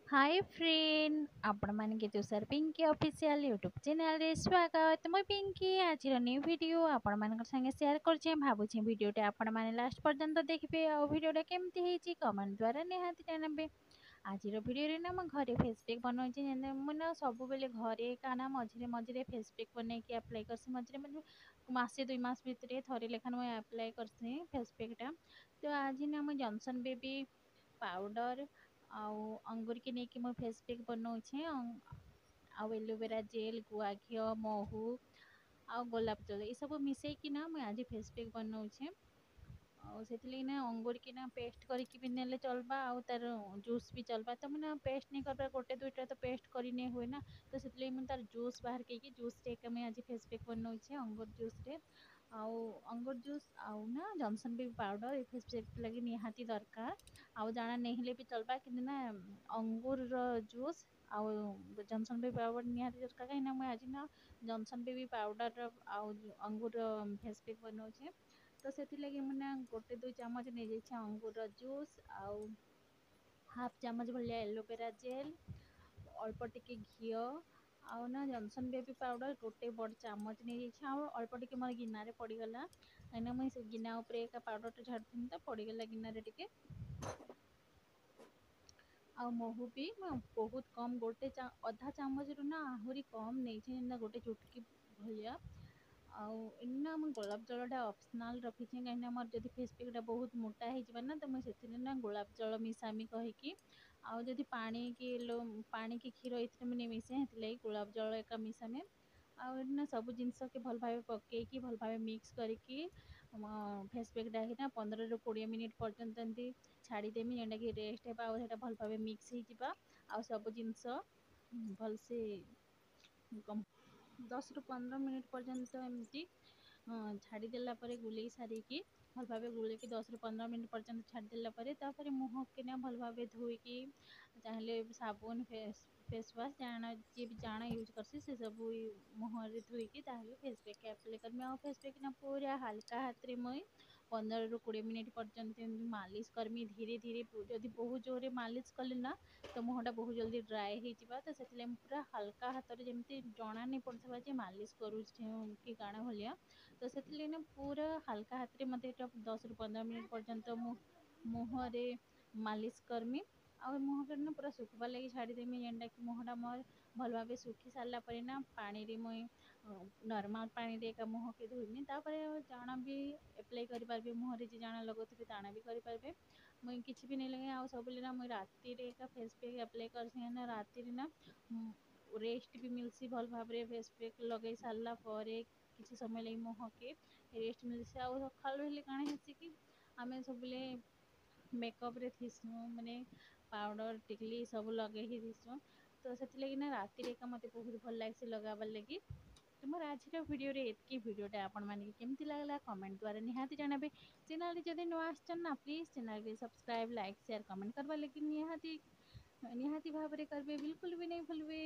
हाय friend आपण मानके Tushar Pinky official YouTube channel रे स्वागत मुई पिंकी आज न्यू वीडियो आपण मान संगे शेयर करछे भाबुछे वीडियोटे आपण माने लास्ट पर्यंत देखबे आ वीडियोटा केमती हेची कमेंट द्वारा निहाती जानबे आज वीडियो रे ना म घरे फेस पैक बनौछि जेने मन सब बेले घरे काना मझिरे मझिरे फेस पैक बनै के अप्लाई करछि मझिरे मझिरे मासे 2 मास भितरे थरे लेखन मैं अप्लाई करछि फेस पैक टा तो आज ना म जॉनसन बेबी पाउडर आउ अंगूर के नेकी मो फेस पैक बनौछे आउ एलोवेरा जेल गुआ घिओ महू आउ गोलाप जल ये सब मिसेकी ना मैं आज फेस पैक बनौछे ଆଉ ସେଥିଲାଗି ନା ଅଙ୍ଗୁର କି ନା ପେଷ୍ଟ କରିକି ବି ନେଲେ ଚଲବା ଆଉ ତାର ଜୁସ୍ ବି ଚଲବା ତ ମାନେ ପେଷ୍ଟ ନେଇ କରିବା ଗୋଟେ ଦୁଇଟା ତ ପେଷ୍ଟ କରିନେ ହୁଏ ନା ତ ସେଥିଲାଗି ମୁଁ ତାର ଜୁସ୍ ବାହାର କରିକି ଜୁସ୍ରେ ଏକା ମୁଇଁ ଆଜି ଫେସ୍ ପ୍ୟାକ୍ ବନଉଛେ ଅଙ୍ଗୁର ଜୁସ୍ରେ ଆଉ ଅଙ୍ଗୁର ଜୁସ୍ ଆଉ ନା ଜନସନ୍ ବେବି ପାଉଡ଼ର ଏ ଫେସ୍ ପ୍ୟାକ୍ ଲାଗି ନିହାତି ଦରକାର ଆଉ ଜାଣା ନେଇଲେ ବି ଚଲବା କିନ୍ତୁ ନା ଅଙ୍ଗୁରର ଜୁସ୍ ଆଉ ଜନସନ୍ ବେବି ପାଉଡ଼ର ନିହାତି ଦରକାର କାହିଁକିନା ମୁଁ ଆଜି ନା ଜନସନ୍ ବେବି ପାଉଡ଼ର ଆଉ ଅଙ୍ଗୁର ଫେସ୍ ପ୍ୟାକ୍ ବନଉଛେ ତ ସେଥିଲାଗି ମୁଁ ନା ଗୋଟେ 2 ଚାମଚ ନେଇଯାଇଛି ଅଙ୍ଗୁର ଜୁସ୍ ଆଉ ହାଫ୍ ଚାମଚ ଭଳିଆ ଏଲୋଭେରା ଜେଲ୍ ଅଳ୍ପ ଟିକେ ଘିଅ ଆଉ ନା ଜନସନ୍ ବେବି ପାଉଡ଼ର ଗୋଟେ ବଡ଼ ଚାମଚ ନେଇଯାଇଛି ଆଉ ଅଳ୍ପ ଟିକେ ମୋର ଗିନାରେ ପଡ଼ିଗଲା କାହିଁକିନା ମୁଇଁ ସେ ଗିନା ଉପରେ ଏକା ପାଉଡ଼ରଟା ଛାଡ଼ିଥିଲି ତ ପଡ଼ିଗଲା ଗିନାରେ ଟିକେ ଆଉ ମହୁ ବି ମୁଁ ବହୁତ କମ୍ ଅଧା ଚାମଚରୁ ନା ଆହୁରି କମ୍ ନେଇଛି ଯେନ୍ତା ଗୋଟେ ଚୁଟକି ଭଳିଆ ଆଉ ଏଇନା ମୁଁ ଗୋଲାପ ଜଳଟା ଅପସନାଲ୍ ରଖିଛି କାହିଁକିନା ମୋର ଯଦି ଫେସ୍ ପ୍ୟାକ୍ଟା ବହୁତ ମୋଟା ହେଇଯିବ ନା ତ ମୁଁ ସେଥିରେ ନା ଗୋଲାପ ଜଳ ମିଶାମି କହିକି ଆଉ ଯଦି ପାଣି କି କ୍ଷୀର ଏଥିରେ ମୁଇଁ ମିଶାଏ ସେଥିଲାଗି ଗୋଲାପ ଜଳ ଏକା ମିଶାମେ ଆଉ ଏଠି ନା ସବୁ ଜିନିଷକେ ଭଲ ଭାବେ ପକେଇକି ଭଲ ଭାବେ ମିକ୍ସ କରିକି ଫେସ୍ ପ୍ୟାକ୍ଟା ହେଇନା 15 ରୁ 20 ମିନିଟ୍ ପର୍ଯ୍ୟନ୍ତ ଏମିତି ଛାଡ଼ିଦେମି ଯେନ୍ଟାକି ରେଷ୍ଟ ହେବା ଆଉ ସେଇଟା ଭଲ ଭାବେ ମିକ୍ସ ହେଇଯିବା ଆଉ ସବୁ ଜିନିଷ ଭଲସେ 10 ରୁ 15 ମିନିଟ୍ ପର୍ଯ୍ୟନ୍ତ ଏମିତି ଛାଡ଼ିଦେଲା ପରେ ଗୁଲେଇ ସାରିକି ଭଲ ଭାବେ ଗୋଳେଇକି 10 ରୁ 15 ମିନିଟ୍ ପର୍ଯ୍ୟନ୍ତ ଛାଡ଼ିଦେଲା ପରେ ତାପରେ ମୁହଁକିନା ଭଲ ଭାବେ ଧୋଇକି ଚାହିଁଲେ ସାବୁନ ଫେସୱାଶ ଜାଣା ଯିଏ ବି ଜାଣା ୟୁଜ୍ କରସି ସେ ସବୁ ମୁହଁରେ ଧୋଇକି ତାହେଲେ ଫେସ୍ ପ୍ୟାକ୍ ଆପ୍ଲାଏ କରମି ଆଉ ଫେସ୍ ପ୍ୟାକ୍ ନା ପୁରା ହାଲକା ହାତରେ ମୁଇଁ 15 ରୁ 20 ମିନିଟ୍ ପର୍ଯ୍ୟନ୍ତ ଏମିତି ମାଲିସ କରମି ଧୀରେ ଧୀରେ ଯଦି ବହୁତ ଜୋରରେ ମାଲିସ କଲି ନା ତ ମୁହଁଟା ବହୁତ ଜଲ୍ଦି ଡ୍ରାଏ ହେଇଯିବା ତ ସେଥିଲାଗି ମୁଁ ପୁରା ହାଲକା ହାତରେ ଯେମିତି ଜଣା ନାଇଁ ପଡୁଥିବା ଯେ ମାଲିସ କରୁଛି କି କାଣା ଭଳିଆ ତ ସେଥିଲାଗି ନା ପୁରା ହାଲକା ହାତରେ ମୋତେ ଏଇଟା 10 ରୁ 15 ମିନିଟ୍ ପର୍ଯ୍ୟନ୍ତ ମୁଁ ମୁହଁରେ ମାଲିସ କରମି ଆଉ ମୁହଁକେ ନା ପୁରା ଶୁଖବାର ଲାଗି ଛାଡ଼ିଦେମି ଯେନ୍ଟାକି ମୁହଁଟା ମୋର ଭଲ ଭାବେ ଶୁଖି ସାରିଲା ପରେ ନା ପାଣିରେ ମୁଇଁ ନର୍ମାଲ ପାଣିରେ ଏକା ମୁହଁକେ ଧୋଇମି ତାପରେ ଜାଣା ବି ଆପ୍ଲାଏ କରିପାରିବେ ମୁହଁରେ ଯେ ଜାଣା ଲଗାଉଥିବେ ତାଣା ବି କରିପାରିବେ ମୁଇଁ କିଛି ବି ନେଇ ଲଗେଇ ଆଉ ସବୁବେଳେ ନା ମୁଇଁ ରାତିରେ ଏକା ଫେସ୍ ପ୍ୟାକ୍ ଆପ୍ଲାଏ କରସି କାହିଁକିନା ରାତିରେ ନା ରେଷ୍ଟ ବି ମିଲ୍ସି ଭଲ ଭାବରେ ଫେସ୍ ପ୍ୟାକ୍ ଲଗେଇ ସାରିଲା ପରେ କିଛି ସମୟ ଲାଗି ମୁହଁକେ ରେଷ୍ଟ ମିଲ୍ସି ଆଉ ସକାଳୁ ହେଲେ କାଣା ହେସି କି ଆମେ ସବୁବେଳେ ମେକଅପ୍ରେ ଥିସୁଁ ମାନେ ପାଉଡ଼ର ଟିକଲି ସବୁ ଲଗେଇକି ଥିସୁଁ ତ ସେଥିଲାଗି ନା ରାତିରେ ଏକା ମୋତେ ବହୁତ ଭଲ ଲାଗ୍ସି ଲଗାବାର ଲାଗି ତୁମର ଆଜିର ଭିଡ଼ିଓରେ ଏତିକି ଭିଡ଼ିଓଟା ଆପଣମାନେ କେମିତି ଲାଗିଲା କମେଣ୍ଟ ଦ୍ୱାରା ନିହାତି ଜଣାବେ ଚ୍ୟାନେଲରେ ଯଦି ନୂଆ ଆସିଛନ୍ ନା ପ୍ଲିଜ୍ ଚ୍ୟାନେଲକେ ସବସ୍କ୍ରାଇବ୍ ଲାଇକ୍ ସେୟାର କମେଣ୍ଟ କରିବା ଲାଗି ନିହାତି ନିହାତି ଭାବରେ କରିବେ ବିଲକୁଲ ବି नहीं भूलवे।